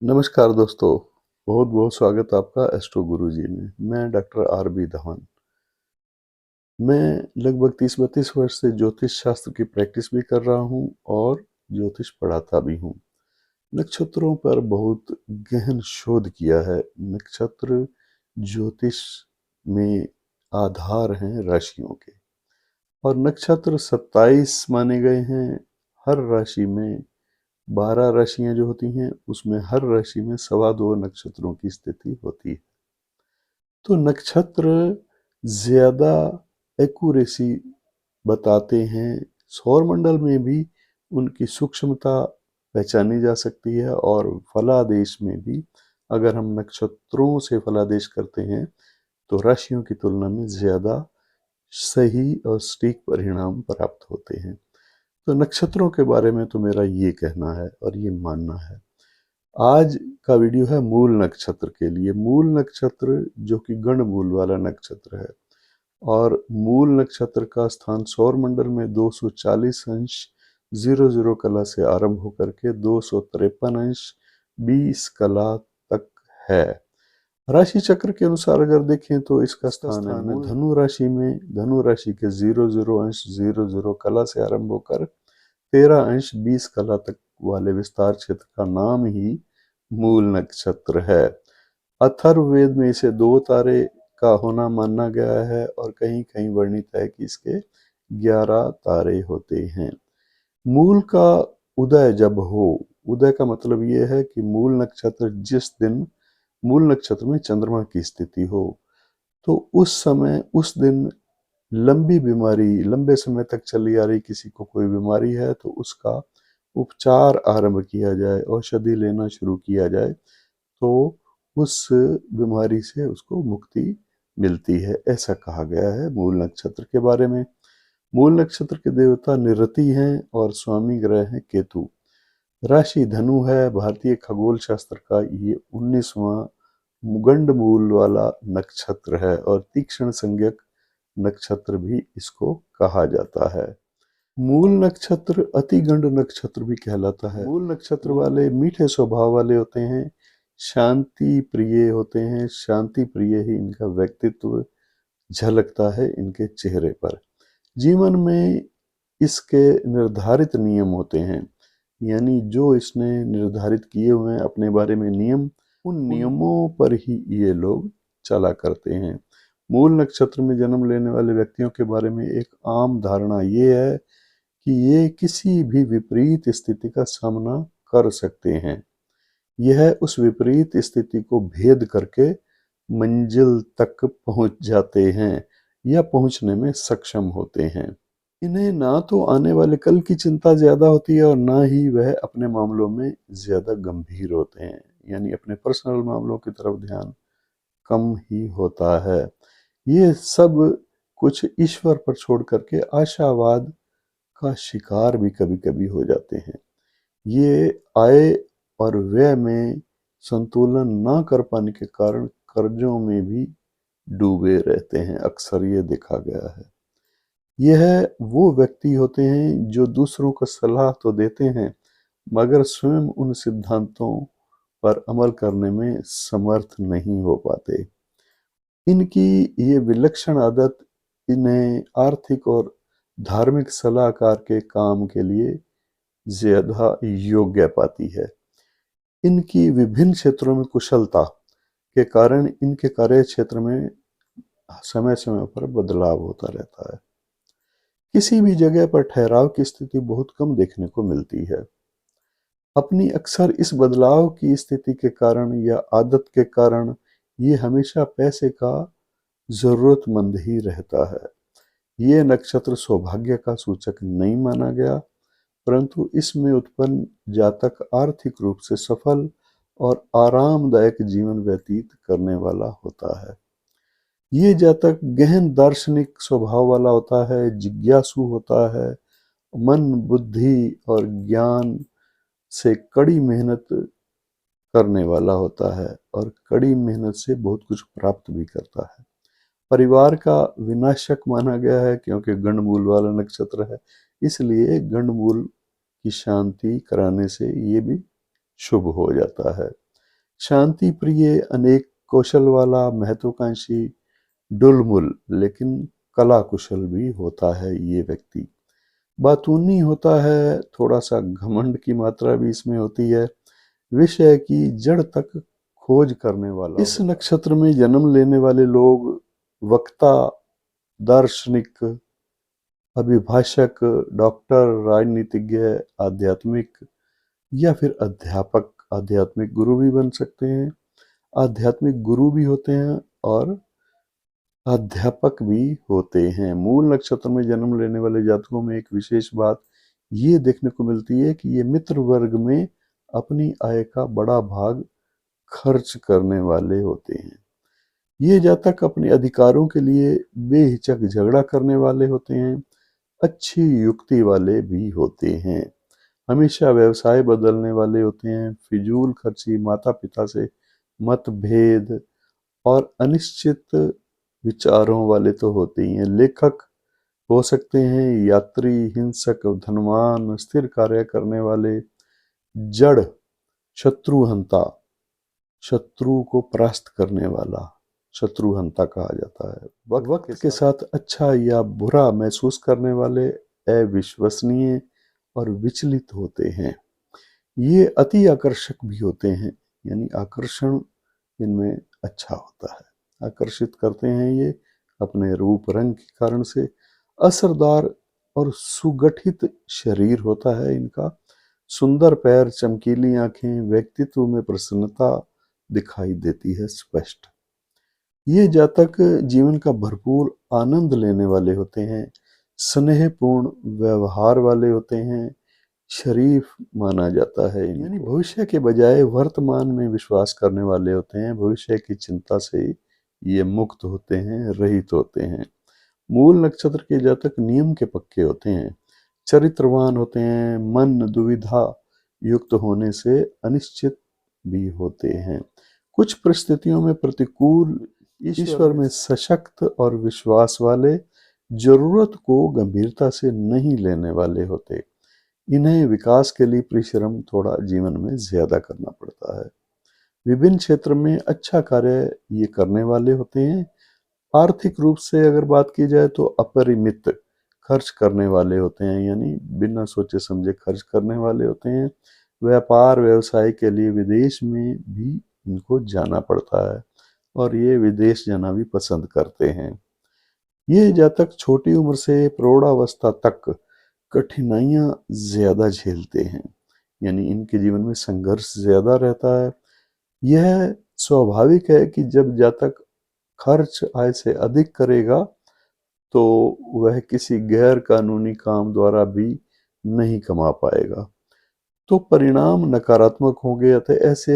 नमस्कार दोस्तों, बहुत बहुत स्वागत आपका एस्ट्रो गुरुजी में। मैं डॉक्टर आर बी धवन। मैं लगभग 30-32 वर्ष से ज्योतिष शास्त्र की प्रैक्टिस भी कर रहा हूँ और ज्योतिष पढ़ाता भी हूँ। नक्षत्रों पर बहुत गहन शोध किया है। नक्षत्र ज्योतिष में आधार हैं राशियों के, और नक्षत्र 27 माने गए हैं। हर राशि में 12 राशियां जो होती हैं, उसमें हर राशि में 2.25 नक्षत्रों की स्थिति होती है। तो नक्षत्र ज्यादा एक्यूरेसी बताते हैं। सौरमंडल में भी उनकी सूक्ष्मता पहचानी जा सकती है, और फलादेश में भी अगर हम नक्षत्रों से फलादेश करते हैं तो राशियों की तुलना में ज्यादा सही और सटीक परिणाम प्राप्त होते हैं। तो नक्षत्रों के बारे में तो मेरा ये कहना है और ये मानना है। आज का वीडियो है मूल नक्षत्र के लिए। मूल नक्षत्र जो कि गणमूल वाला नक्षत्र है, और मूल नक्षत्र का स्थान सौर मंडल में 240 अंश 00 कला से आरंभ होकर के 253 अंश 20 कला तक है। राशि चक्र के अनुसार अगर देखें तो इसका स्थान है धनु राशि में। धनु राशि के 00 अंश 00 कला से आरंभ होकर 13 अंश 20 कला तक वाले विस्तार क्षेत्र का नाम ही मूल नक्षत्र है। अथर्ववेद में इसे 2 तारे का होना माना गया है, और कहीं कहीं वर्णित है कि इसके 11 तारे होते हैं। मूल का उदय जब हो, उदय का मतलब ये है कि मूल नक्षत्र जिस दिन मूल नक्षत्र में चंद्रमा की स्थिति हो, तो उस समय उस दिन लंबी बीमारी, लंबे समय तक चली आ रही किसी को कोई बीमारी है तो उसका उपचार आरंभ किया जाए, औषधि लेना शुरू किया जाए, तो उस बीमारी से उसको मुक्ति मिलती है। ऐसा कहा गया है मूल नक्षत्र के बारे में। मूल नक्षत्र के देवता निरति हैं और स्वामी ग्रह हैं केतु। राशि धनु है। भारतीय खगोल शास्त्र का ये 19वां मुगंड मूल वाला नक्षत्र है, और तीक्ष्ण संज्ञक नक्षत्र भी इसको कहा जाता है। मूल नक्षत्र अतिगंड नक्षत्र भी कहलाता है। मूल नक्षत्र वाले मीठे स्वभाव वाले होते हैं, शांति प्रिय होते हैं। शांति प्रिय ही इनका व्यक्तित्व झलकता है इनके चेहरे पर। जीवन में इसके निर्धारित नियम होते हैं, यानी जो इसने निर्धारित किए हुए हैं अपने बारे में नियम, उन नियमों पर ही ये लोग चला करते हैं। मूल नक्षत्र में जन्म लेने वाले व्यक्तियों के बारे में एक आम धारणा ये है कि ये किसी भी विपरीत स्थिति का सामना कर सकते हैं। यह उस विपरीत स्थिति को भेद करके मंजिल तक पहुंच जाते हैं या पहुंचने में सक्षम होते हैं। इन्हें ना तो आने वाले कल की चिंता ज्यादा होती है, और ना ही वह अपने मामलों में ज्यादा गंभीर होते हैं, यानी अपने पर्सनल मामलों की तरफ ध्यान कम ही होता है। ये सब कुछ ईश्वर पर छोड़ करके आशावाद का शिकार भी कभी कभी हो जाते हैं। ये आय और व्यय में संतुलन ना कर पाने के कारण कर्जों में भी डूबे रहते हैं। अक्सर ये देखा गया है। यह वो व्यक्ति होते हैं जो दूसरों को सलाह तो देते हैं, मगर स्वयं उन सिद्धांतों पर अमल करने में समर्थ नहीं हो पाते। इनकी ये विलक्षण आदत इन्हें आर्थिक और धार्मिक सलाहकार के काम के लिए ज्यादा योग्य पाती है। इनकी विभिन्न क्षेत्रों में कुशलता के कारण इनके कार्य क्षेत्र में समय समय पर बदलाव होता रहता है। किसी भी जगह पर ठहराव की स्थिति बहुत कम देखने को मिलती है। अपनी अक्सर इस बदलाव की स्थिति के कारण या आदत के कारण ये हमेशा पैसे का जरूरतमंद ही रहता है। ये नक्षत्र सौभाग्य का सूचक नहीं माना गया, परंतु इसमें उत्पन्न जातक आर्थिक रूप से सफल और आरामदायक जीवन व्यतीत करने वाला होता है। ये जातक गहन दार्शनिक स्वभाव वाला होता है, जिज्ञासु होता है, मन बुद्धि और ज्ञान से कड़ी मेहनत करने वाला होता है, और कड़ी मेहनत से बहुत कुछ प्राप्त भी करता है। परिवार का विनाशक माना गया है, क्योंकि गंडमूल वाला नक्षत्र है, इसलिए गंडमूल की शांति कराने से ये भी शुभ हो जाता है। शांति प्रिय, अनेक कौशल वाला, महत्वाकांक्षी, डुलमुल लेकिन कला कुशल भी होता है ये व्यक्ति। बातूनी होता है, थोड़ा सा घमंड की मात्रा भी इसमें होती है, विषय की जड़ तक खोज करने वाला। इस नक्षत्र में जन्म लेने वाले लोग वक्ता, दार्शनिक, अभिभाषक, डॉक्टर, राजनीतिज्ञ, आध्यात्मिक या फिर अध्यापक, आध्यात्मिक गुरु भी बन सकते हैं, आध्यात्मिक गुरु भी होते हैं और अध्यापक भी होते हैं। मूल नक्षत्र में जन्म लेने वाले जातकों में एक विशेष बात ये देखने को मिलती है कि ये मित्र वर्ग में अपनी आय का बड़ा भाग खर्च करने वाले होते हैं। ये जातक अपने अधिकारों के लिए बेहिचक झगड़ा करने वाले होते हैं, अच्छी युक्ति वाले भी होते हैं, हमेशा व्यवसाय बदलने वाले होते हैं, फिजूल खर्ची, माता पिता से मतभेद और अनिश्चित विचारों वाले तो होते ही हैं। लेखक हो सकते हैं, यात्री, हिंसक, धनवान, स्थिर कार्य करने वाले, जड़, शत्रुहंता, शत्रु को परास्त करने वाला शत्रुहंता कहा जाता है। वक्त के साथ अच्छा या बुरा महसूस करने वाले, अविश्वसनीय और विचलित होते हैं। ये अति आकर्षक भी होते हैं, यानी आकर्षण इनमें अच्छा होता है, आकर्षित करते हैं ये अपने रूप रंग के कारण से। असरदार और सुगठित शरीर होता है इनका, सुंदर पैर, चमकीली आंखें, व्यक्तित्व में प्रसन्नता दिखाई देती है स्पष्ट। ये जातक जीवन का भरपूर आनंद लेने वाले होते हैं, स्नेहपूर्ण व्यवहार वाले होते हैं, शरीफ माना जाता है, यानी भविष्य के बजाय वर्तमान में विश्वास करने वाले होते हैं, भविष्य की चिंता से ये मुक्त होते हैं, रहित होते हैं। मूल नक्षत्र के जातक नियम के पक्के होते हैं, चरित्रवान होते हैं, मन दुविधा युक्त होने से अनिश्चित भी होते हैं, कुछ परिस्थितियों में प्रतिकूल, ईश्वर में सशक्त और विश्वास वाले, जरूरत को गंभीरता से नहीं लेने वाले होते। इन्हें विकास के लिए परिश्रम थोड़ा जीवन में ज्यादा करना पड़ता है। विभिन्न क्षेत्र में अच्छा कार्य ये करने वाले होते हैं। आर्थिक रूप से अगर बात की जाए तो अपरिमित खर्च करने वाले होते हैं, यानी बिना सोचे समझे खर्च करने वाले होते हैं। व्यापार व्यवसाय के लिए विदेश में भी इनको जाना पड़ता है और ये विदेश जाना भी पसंद करते हैं। ये जातक छोटी उम्र से प्रौढ़ावस्था तक कठिनाइयां ज्यादा झेलते हैं, यानी इनके जीवन में संघर्ष ज्यादा रहता है। यह स्वाभाविक है कि जब जातक खर्च आय से अधिक करेगा तो वह किसी गैर कानूनी काम द्वारा भी नहीं कमा पाएगा, तो परिणाम नकारात्मक होंगे। अतः ऐसे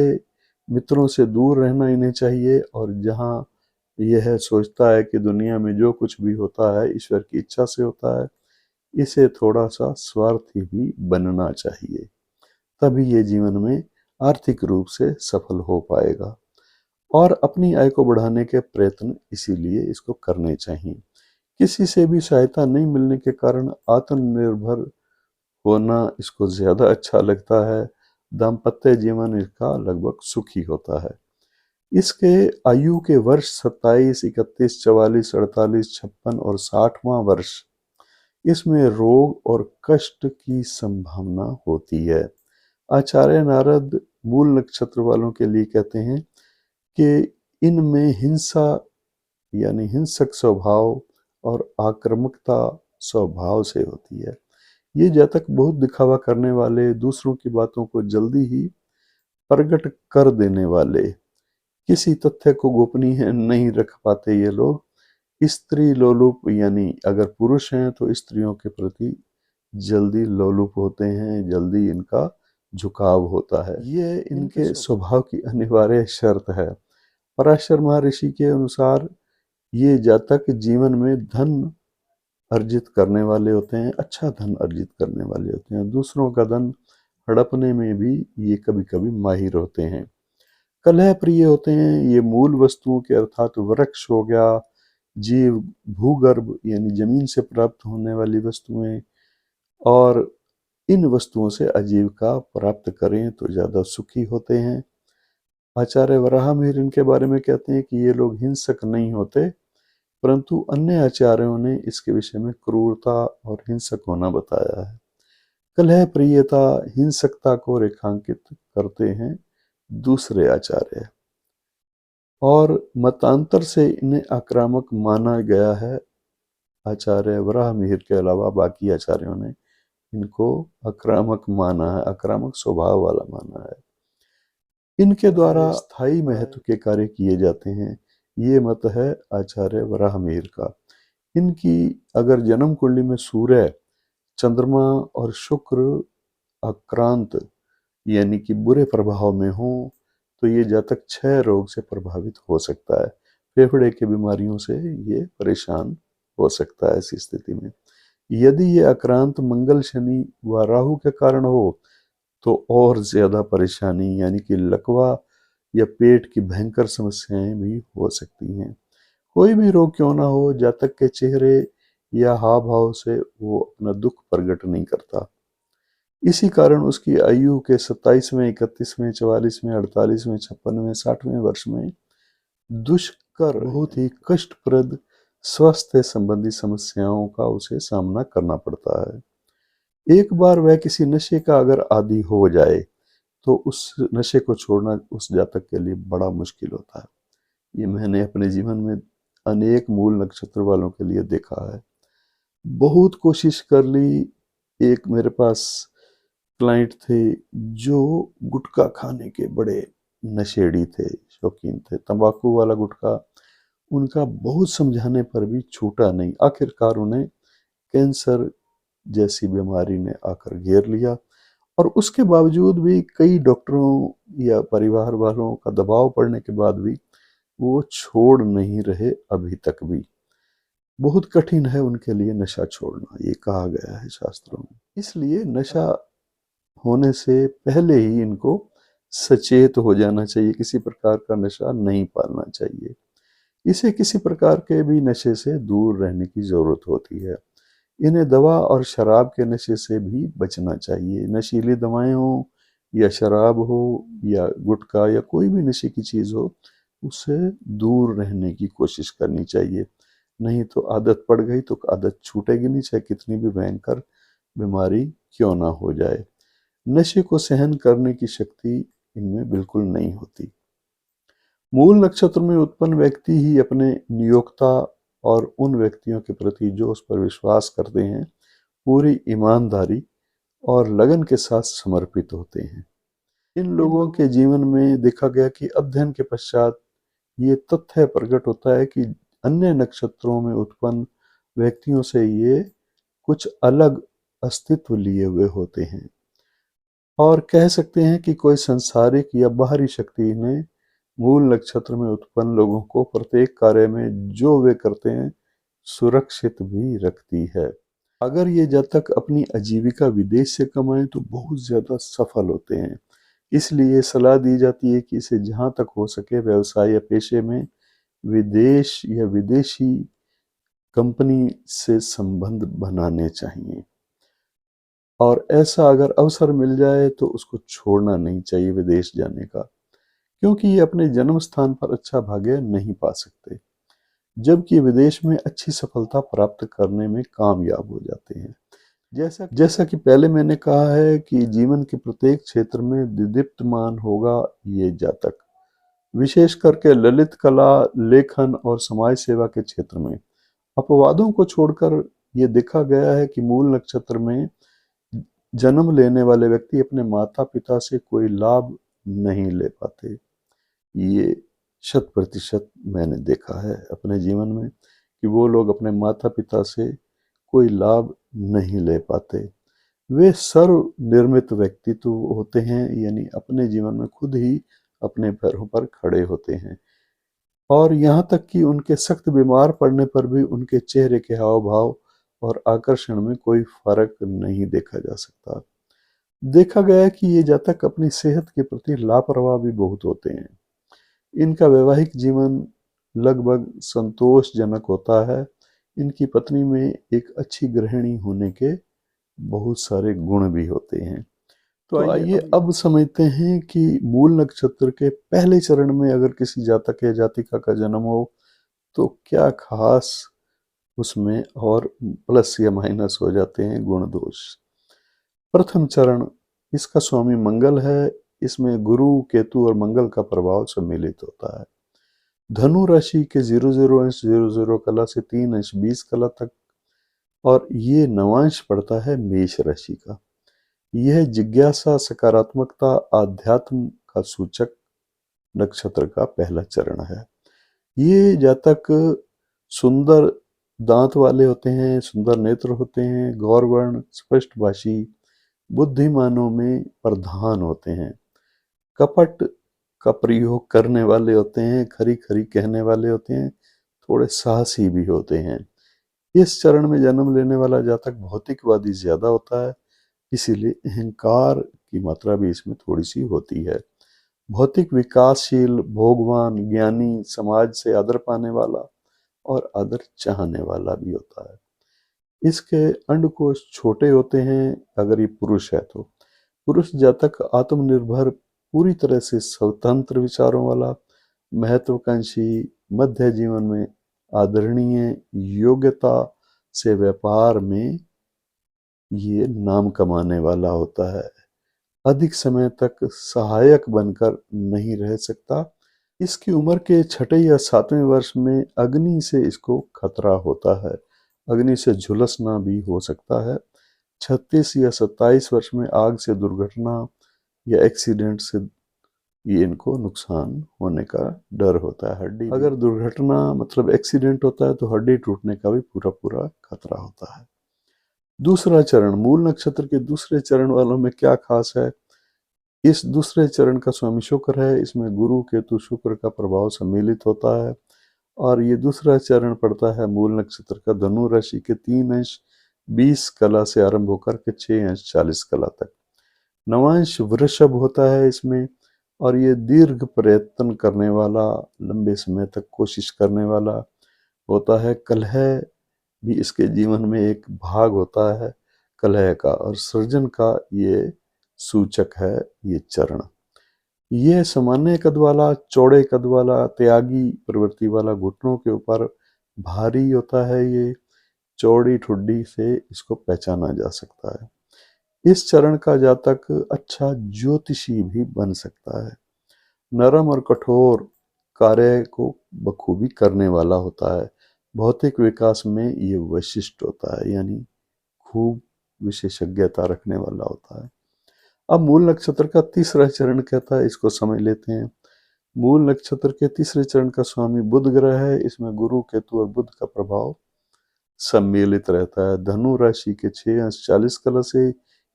मित्रों से दूर रहना इन्हें चाहिए, और जहाँ यह सोचता है कि दुनिया में जो कुछ भी होता है ईश्वर की इच्छा से होता है, इसे थोड़ा सा स्वार्थी भी बनना चाहिए, तभी ये जीवन में आर्थिक रूप से सफल हो पाएगा। और अपनी आय को बढ़ाने के प्रयत्न इसीलिए इसको करने चाहिए। किसी से भी सहायता नहीं मिलने के कारण आत्मनिर्भर होना इसको ज्यादा अच्छा लगता है। दाम्पत्य जीवन इसका लगभग सुखी होता है। इसके आयु के वर्ष 27, 31, 44, 48, 56 और 60वां वर्ष, इसमें रोग और कष्ट की संभावना होती है। आचार्य नारद मूल नक्षत्र वालों के लिए कहते हैं कि इनमें हिंसा यानी हिंसक स्वभाव और आक्रामकता स्वभाव से होती है। ये जातक बहुत दिखावा करने वाले, दूसरों की बातों को जल्दी ही प्रकट कर देने वाले, किसी तथ्य को गोपनीय नहीं रख पाते ये लोग। स्त्री लोलुप, यानी अगर पुरुष हैं तो स्त्रियों के प्रति जल्दी लोलुप होते हैं, जल्दी इनका झुकाव होता है। ये इनके स्वभाव की अनिवार्य शर्त है। पराशर महर्षि के अनुसार ये जातक जीवन में धन अर्जित करने वाले होते हैं, अच्छा धन अर्जित करने वाले होते हैं, दूसरों का धन हड़पने में भी ये कभी कभी माहिर होते हैं। कलह प्रिय होते हैं। ये मूल वस्तुओं के अर्थात वृक्ष हो गया, जीव, भूगर्भ यानी जमीन से प्राप्त होने वाली वस्तुएं, और इन वस्तुओं से आजीविका प्राप्त करें तो ज़्यादा सुखी होते हैं। आचार्य वराहमिहिर इनके बारे में कहते हैं कि ये लोग हिंसक नहीं होते, परंतु अन्य आचार्यों ने इसके विषय में क्रूरता और हिंसक होना बताया है। कलह प्रियता हिंसकता को रेखांकित करते हैं दूसरे आचार्य, और मतांतर से इन्हें आक्रामक माना गया है। आचार्य वराहमिहिर के अलावा बाकी आचार्यों ने इनको आक्रामक माना है, आक्रामक स्वभाव वाला माना है। इनके द्वारा स्थायी महत्व के कार्य किए जाते हैं, ये मत है आचार्य वराहमिहिर का। इनकी अगर जन्म कुंडली में सूर्य, चंद्रमा और शुक्र आक्रांत यानी कि बुरे प्रभाव में हो, तो ये जातक क्षय रोग से प्रभावित हो सकता है, फेफड़े की बीमारियों से ये परेशान हो सकता है। ऐसी स्थिति में यदि ये आक्रांत मंगल, शनि व राहु के कारण हो तो और ज्यादा परेशानी यानी कि लकवा या पेट की भयंकर समस्याएं भी हो सकती हैं। कोई भी रोग क्यों ना हो, जातक के चेहरे या हाव भाव से वो अपना दुख प्रकट नहीं करता। इसी कारण उसकी आयु के 27वें, 31वें, 44वें, 48वें, 56वें, 60वें वर्ष में दुष्कर बहुत ही कष्टप्रद स्वास्थ्य संबंधी समस्याओं का उसे सामना करना पड़ता है। एक बार वह किसी नशे का अगर आदी हो जाए तो उस नशे को छोड़ना उस जातक के लिए बड़ा मुश्किल होता है। ये मैंने अपने जीवन में अनेक मूल नक्षत्र वालों के लिए देखा है। बहुत कोशिश कर ली। एक मेरे पास क्लाइंट थे जो गुटखा खाने के बड़े नशेड़ी थे, शौकीन थे, तंबाकू वाला गुटखा उनका बहुत समझाने पर भी छूटा नहीं। आखिरकार उन्हें कैंसर जैसी बीमारी ने आकर घेर लिया, और उसके बावजूद भी कई डॉक्टरों या परिवार वालों का दबाव पड़ने के बाद भी वो छोड़ नहीं रहे अभी तक भी। बहुत कठिन है उनके लिए नशा छोड़ना, ये कहा गया है शास्त्रों में। इसलिए नशा होने से पहले ही इनको सचेत हो जाना चाहिए, किसी प्रकार का नशा नहीं पालना चाहिए। इसे किसी प्रकार के भी नशे से दूर रहने की जरूरत होती है। इन्हें दवा और शराब के नशे से भी बचना चाहिए। नशीली दवाएं हो या शराब हो या गुटखा या कोई भी नशे की चीज़ हो, उससे दूर रहने की कोशिश करनी चाहिए। नहीं तो आदत पड़ गई तो आदत छूटेगी नहीं, चाहे कितनी भी भयंकर बीमारी क्यों ना हो जाए। नशे को सहन करने की शक्ति इनमें बिल्कुल नहीं होती। मूल नक्षत्र में उत्पन्न व्यक्ति ही अपने नियोक्ता और उन व्यक्तियों के प्रति जो उस पर विश्वास करते हैं पूरी ईमानदारी और लगन के साथ समर्पित होते हैं। इन लोगों के जीवन में देखा गया कि अध्ययन के पश्चात ये तथ्य प्रकट होता है कि अन्य नक्षत्रों में उत्पन्न व्यक्तियों से ये कुछ अलग अस्तित्व लिए हुए होते हैं, और कह सकते हैं कि कोई सांसारिक या बाहरी शक्ति ने मूल नक्षत्र में उत्पन्न लोगों को प्रत्येक कार्य में जो वे करते हैं सुरक्षित भी रखती है। अगर ये जातक अपनी आजीविका विदेश से कमाएं तो बहुत ज्यादा सफल होते हैं। इसलिए सलाह दी जाती है कि इसे जहां तक हो सके व्यवसाय या पेशे में विदेश या विदेशी कंपनी से संबंध बनाने चाहिए, और ऐसा अगर अवसर मिल जाए तो उसको छोड़ना नहीं चाहिए विदेश जाने का, क्योंकि ये अपने जन्म स्थान पर अच्छा भाग्य नहीं पा सकते, जबकि विदेश में अच्छी सफलता प्राप्त करने में कामयाब हो जाते हैं। जैसा कि पहले मैंने कहा है कि जीवन के प्रत्येक क्षेत्र में दीप्तमान होगा ये जातक, विशेष करके ललित कला, लेखन और समाज सेवा के क्षेत्र में। अपवादों को छोड़कर ये देखा गया है कि मूल नक्षत्र में जन्म लेने वाले व्यक्ति अपने माता पिता से कोई लाभ नहीं ले पाते। ये 100% मैंने देखा है अपने जीवन में कि वो लोग अपने माता पिता से कोई लाभ नहीं ले पाते। वे सर्व निर्मित व्यक्तित्व होते हैं, यानी अपने जीवन में खुद ही अपने पैरों पर खड़े होते हैं, और यहाँ तक कि उनके सख्त बीमार पड़ने पर भी उनके चेहरे के हाव भाव और आकर्षण में कोई फर्क नहीं देखा जा सकता। देखा गया है कि ये जातक अपनी सेहत के प्रति लापरवाह भी बहुत होते हैं। इनका वैवाहिक जीवन लगभग संतोषजनक होता है। इनकी पत्नी में एक अच्छी गृहिणी होने के बहुत सारे गुण भी होते हैं। तो आइए अब समझते हैं कि मूल नक्षत्र के पहले चरण में अगर किसी जातक या जातिका का जन्म हो तो क्या खास उसमें और प्लस या माइनस हो जाते हैं गुण दोष। प्रथम चरण, इसका स्वामी मंगल है। इसमें गुरु, केतु और मंगल का प्रभाव सम्मिलित होता है। धनु राशि के 00 अंश 00 कला से 3 अंश 20 कला तक, और ये नवांश पड़ता है मेष राशि का। यह जिज्ञासा, सकारात्मकता, आध्यात्म का सूचक नक्षत्र का पहला चरण है। ये जातक सुंदर दांत वाले होते हैं, सुंदर नेत्र होते हैं, गौरवर्ण, स्पष्टभाषी, बुद्धिमानों में प्रधान होते हैं, कपट का प्रयोग करने वाले होते हैं, खरी खरी कहने वाले होते हैं, थोड़े साहसी भी होते हैं। इस चरण में जन्म लेने वाला जातक भौतिकवादी ज्यादा होता है, इसीलिए अहंकार की मात्रा भी इसमें थोड़ी सी होती है। भौतिक विकासशील, भोगवान, ज्ञानी, समाज से आदर पाने वाला और आदर चाहने वाला भी होता है। इसके अंडकोश छोटे होते हैं अगर ये पुरुष है तो। पुरुष जातक आत्मनिर्भर, पूरी तरह से स्वतंत्र विचारों वाला, महत्वाकांक्षी, मध्य जीवन में आदरणीय, योग्यता से व्यापार में ये नाम कमाने वाला होता है। अधिक समय तक सहायक बनकर नहीं रह सकता। इसकी उम्र के छठे या 7वें वर्ष में अग्नि से इसको खतरा होता है, अग्नि से झुलसना भी हो सकता है। 36 या 27 वर्ष में आग से दुर्घटना या एक्सीडेंट से ये इनको नुकसान होने का डर होता है। हड्डी, अगर दुर्घटना मतलब एक्सीडेंट होता है तो हड्डी टूटने का भी पूरा पूरा खतरा होता है। दूसरा चरण, मूल नक्षत्र के दूसरे चरण वालों में क्या खास है। इस दूसरे चरण का स्वामी शुक्र है। इसमें गुरु, केतु, शुक्र का प्रभाव सम्मिलित होता है, और ये दूसरा चरण पड़ता है मूल नक्षत्र का धनु राशि के 3 अंश 20 कला से आरंभ होकर के 6 अंश 40 कला तक। नवांश वृषभ होता है इसमें, और ये दीर्घ प्रयत्न करने वाला, लंबे समय तक कोशिश करने वाला होता है। कलह भी इसके जीवन में एक भाग होता है, कलह का और सृजन का ये सूचक है ये चरण। ये सामान्य कद वाला, चौड़े कद वाला, त्यागी प्रवृत्ति वाला, घुटनों के ऊपर भारी होता है। ये चौड़ी ठुड्डी से इसको पहचाना जा सकता है। इस चरण का जातक अच्छा ज्योतिषी भी बन सकता है। नरम और कठोर कार्य को बखूबी करने वाला होता है। भौतिक विकास में ये वैशिष्ट होता है, यानी खूब विशेषज्ञता रखने वाला होता है। अब मूल नक्षत्र का तीसरा चरण कहता है, इसको समझ लेते हैं। मूल नक्षत्र के तीसरे चरण का स्वामी बुध ग्रह है। इसमें गुरु, केतु और बुध का प्रभाव सम्मिलित रहता है। धनु राशि के 6 अंश 40 कला से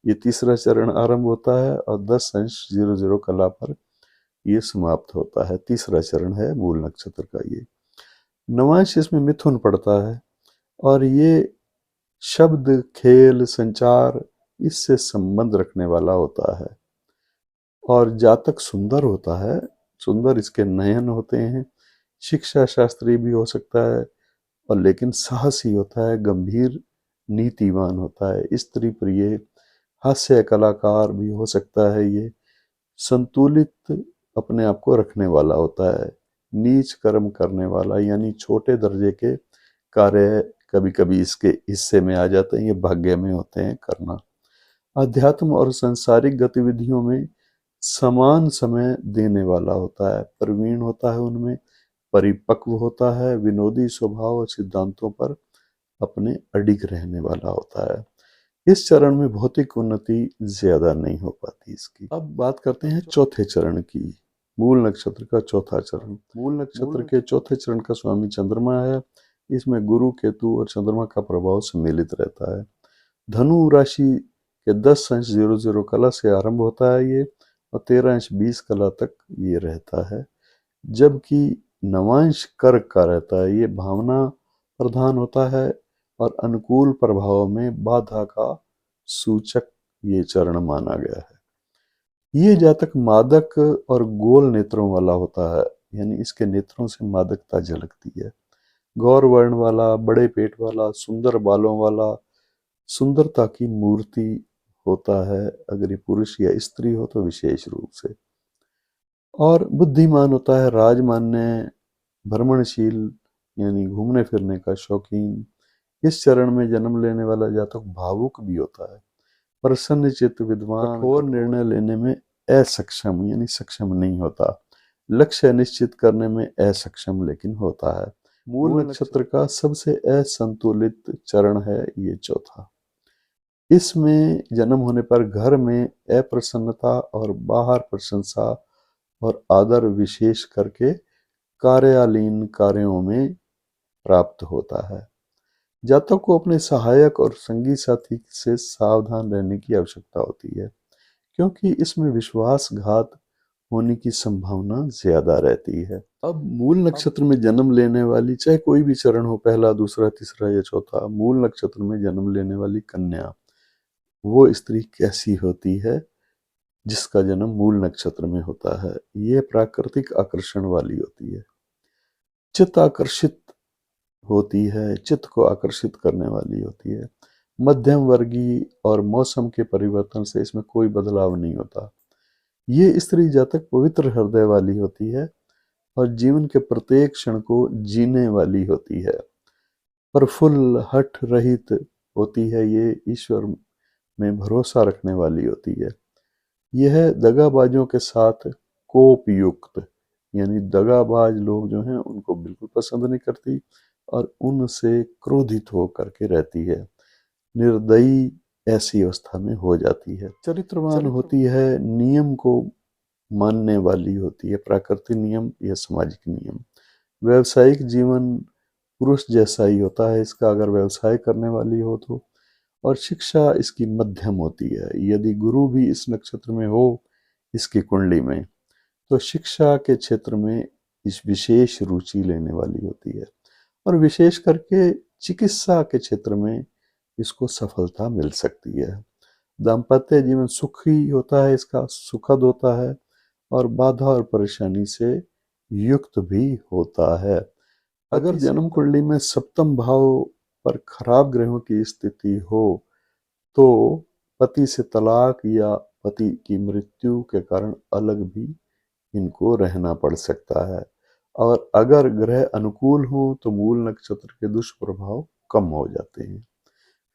ये तीसरा चरण आरंभ होता है, और 10 अंश 00 कला पर ये समाप्त होता है। तीसरा चरण है मूल नक्षत्र का ये। नवांश इसमें मिथुन पड़ता है, और ये शब्द, खेल, संचार इससे संबंध रखने वाला होता है। और जातक सुंदर होता है, सुंदर इसके नयन होते हैं। शिक्षा शास्त्री भी हो सकता है, और लेकिन साहसी होता है, गंभीर, नीतिवान होता है, स्त्री प्रिय, हास्य कलाकार भी हो सकता है। ये संतुलित अपने आप को रखने वाला होता है। नीच कर्म करने वाला, यानी छोटे दर्जे के कार्य कभी कभी इसके हिस्से में आ जाते हैं, ये भाग्य में होते हैं करना। अध्यात्म और सांसारिक गतिविधियों में समान समय देने वाला होता है, प्रवीण होता है उनमें, परिपक्व होता है, विनोदी स्वभाव और सिद्धांतों पर अपने अडिग रहने वाला होता है। इस चरण में भौतिक उन्नति ज्यादा नहीं हो पाती इसकी। अब बात करते हैं चौथे चरण की। मूल नक्षत्र का चौथा चरण। मूल नक्षत्र के चौथे चरण का स्वामी चंद्रमा है। इसमें गुरु, केतु और चंद्रमा का प्रभाव सम्मिलित रहता है। धनु राशि के 10 अंश 00 कला से आरंभ होता है ये, और 13 अंश 20 कला तक ये रहता है। जबकि नवांश कर्क का रहता है। ये भावना प्रधान होता है, और अनुकूल प्रभाव में बाधा का सूचक ये चरण माना गया है। ये जातक मादक और गोल नेत्रों वाला होता है, यानी इसके नेत्रों से मादकता झलकती है। गौर वर्ण वाला, बड़े पेट वाला, सुंदर बालों वाला, सुंदरता की मूर्ति होता है, अगर ये पुरुष या स्त्री हो तो विशेष रूप से। और बुद्धिमान होता है, राजमान्य, भ्रमणशील यानी घूमने फिरने का शौकीन। इस चरण में जन्म लेने वाला जातक भावुक भी होता है, प्रसन्न चित्त, विद्वान, कठोर निर्णय लेने में असक्षम यानी सक्षम नहीं होता, लक्ष्य निश्चित करने में असक्षम लेकिन होता है। मूल नक्षत्र का सबसे असंतुलित चरण है ये चौथा। इसमें जन्म होने पर घर में अप्रसन्नता और बाहर प्रशंसा और आदर, विशेष करके कार्यालीन कार्यों में प्राप्त होता है। जातक को अपने सहायक और संगी साथी से सावधान रहने की आवश्यकता होती है, क्योंकि इसमें विश्वासघात होने की संभावना ज्यादा रहती है। अब मूल नक्षत्र में जन्म लेने वाली, चाहे कोई भी चरण हो, पहला, दूसरा, तीसरा या चौथा, मूल नक्षत्र में जन्म लेने वाली कन्या, वो स्त्री कैसी होती है जिसका जन्म मूल नक्षत्र में होता है? ये प्राकृतिक आकर्षण वाली होती है, चित्त आकर्षित होती है, चित्त को आकर्षित करने वाली होती है, मध्यम वर्गीय और मौसम के परिवर्तन से इसमें कोई बदलाव नहीं होता। ये स्त्री जातक पवित्र हृदय वाली होती है और जीवन के प्रत्येक क्षण को जीने वाली होती है, प्रफुल्ल हठ रहित होती है, ये ईश्वर में भरोसा रखने वाली होती है। यह दगाबाजों के साथ कोप युक्त यानी दगाबाज लोग जो हैं उनको बिल्कुल पसंद नहीं करती और उनसे क्रोधित हो करके रहती है, निर्दयी ऐसी अवस्था में हो जाती है। चरित्रवान होती है, नियम को मानने वाली होती है, प्राकृतिक नियम या सामाजिक नियम। व्यवसायिक जीवन पुरुष जैसा ही होता है इसका, अगर व्यवसाय करने वाली हो तो। और शिक्षा इसकी मध्यम होती है। यदि गुरु भी इस नक्षत्र में हो इसकी कुंडली में, तो शिक्षा के क्षेत्र में इस विशेष रुचि लेने वाली होती है और विशेष करके चिकित्सा के क्षेत्र में इसको सफलता मिल सकती है। दाम्पत्य जीवन सुखी होता है इसका, सुखद होता है और बाधा और परेशानी से युक्त भी होता है। अगर जन्म कुंडली में सप्तम भाव पर खराब ग्रहों की स्थिति हो तो पति से तलाक या पति की मृत्यु के कारण अलग भी इनको रहना पड़ सकता है। और अगर ग्रह अनुकूल हो तो मूल नक्षत्र के दुष्प्रभाव कम हो जाते हैं।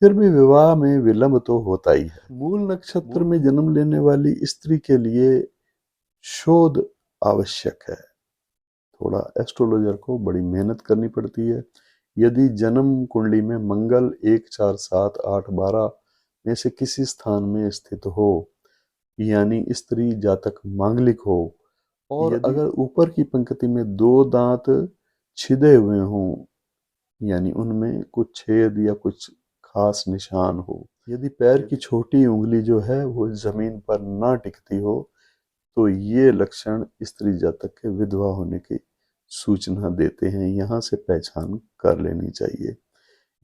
फिर भी विवाह में विलंब तो होता ही है। मूल नक्षत्र में जन्म लेने वाली स्त्री के लिए शोध आवश्यक है। थोड़ा एस्ट्रोलॉजर को बड़ी मेहनत करनी पड़ती है। यदि जन्म कुंडली में मंगल 1, 4, 7, 8, 12 में से किसी स्थान में स्थित हो, यानी स्त्री जातक मांगलिक हो, और अगर ऊपर की पंक्ति में 2 दांत छिदे हुए हों, यानी उनमें कुछ छेद या कुछ खास निशान हो, यदि पैर की छोटी उंगली जो है वो जमीन पर ना टिकती हो, तो ये लक्षण स्त्री जातक के विधवा होने की सूचना देते हैं। यहाँ से पहचान कर लेनी चाहिए।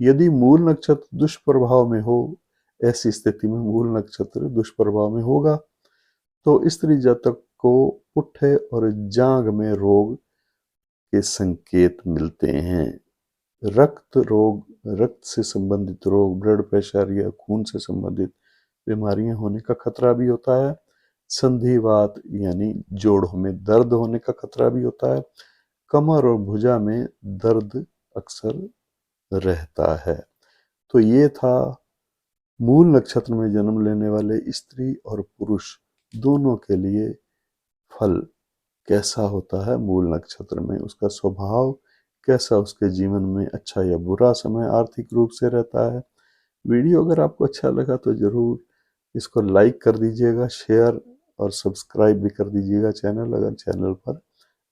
यदि मूल नक्षत्र दुष्प्रभाव में हो, ऐसी स्थिति में मूल नक्षत्र दुष्प्रभाव में होगा तो स्त्री जातक को पुट्ठे और जांघ में रोग के संकेत मिलते हैं। रक्त रोग, रक्त से संबंधित रोग, ब्लड प्रेशर या खून से संबंधित बीमारियां होने का खतरा भी होता है। संधिवात यानी जोड़ों में दर्द होने का खतरा भी होता है। कमर और भुजा में दर्द अक्सर रहता है। तो ये था मूल नक्षत्र में जन्म लेने वाले स्त्री और पुरुष दोनों के लिए फल कैसा होता है मूल नक्षत्र में, उसका स्वभाव कैसा उसके जीवन में अच्छा या बुरा समय आर्थिक रूप से रहता है। वीडियो अगर आपको अच्छा लगा तो ज़रूर इसको लाइक कर दीजिएगा, शेयर और सब्सक्राइब भी कर दीजिएगा चैनल, अगर चैनल पर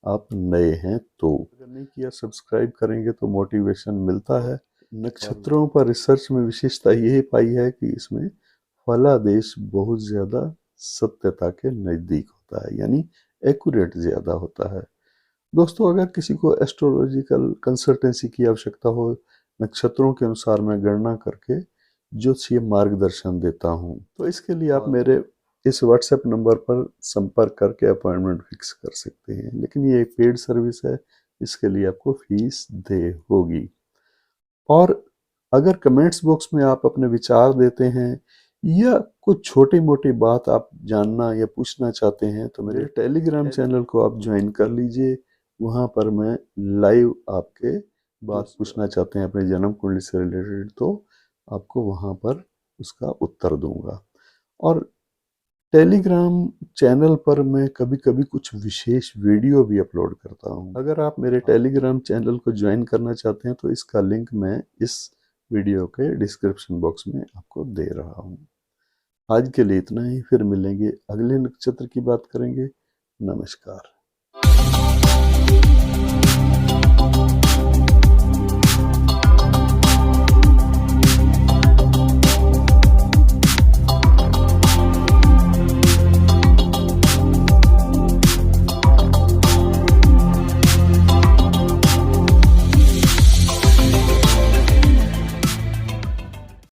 आप नए हैं तो। अगर नहीं किया सब्सक्राइब करेंगे तो मोटिवेशन मिलता है। नक्षत्रों पर रिसर्च में विशेषता यही पाई है कि इसमें फलादेश बहुत ज़्यादा सत्यता के नज़दीक होता है, यानी एक्यूरेट ज़्यादा होता है। दोस्तों, अगर किसी को एस्ट्रोलॉजिकल कंसल्टेंसी की आवश्यकता हो, नक्षत्रों के अनुसार मैं गणना करके ज्योतिषीय मार्गदर्शन देता हूँ, तो इसके लिए आप मेरे इस व्हाट्सएप नंबर पर संपर्क करके अपॉइंटमेंट फिक्स कर सकते हैं। लेकिन ये एक पेड सर्विस है, इसके लिए आपको फीस दे होगी। और अगर कमेंट्स बॉक्स में आप अपने विचार देते हैं या कुछ छोटी मोटी बात आप जानना या पूछना चाहते हैं तो मेरे टेलीग्राम चैनल को आप ज्वाइन कर लीजिए। वहाँ पर मैं लाइव आपके बात पूछना चाहते हैं अपने जन्म कुंडली से रिलेटेड, तो आपको वहाँ पर उसका उत्तर दूंगा। और टेलीग्राम चैनल पर मैं कभी कभी कुछ विशेष वीडियो भी अपलोड करता हूँ। अगर आप मेरे टेलीग्राम चैनल को ज्वाइन करना चाहते हैं तो इसका लिंक मैं इस वीडियो के डिस्क्रिप्शन बॉक्स में आपको दे रहा हूँ। आज के लिए इतना ही, फिर मिलेंगे, अगले नक्षत्र की बात करेंगे। नमस्कार।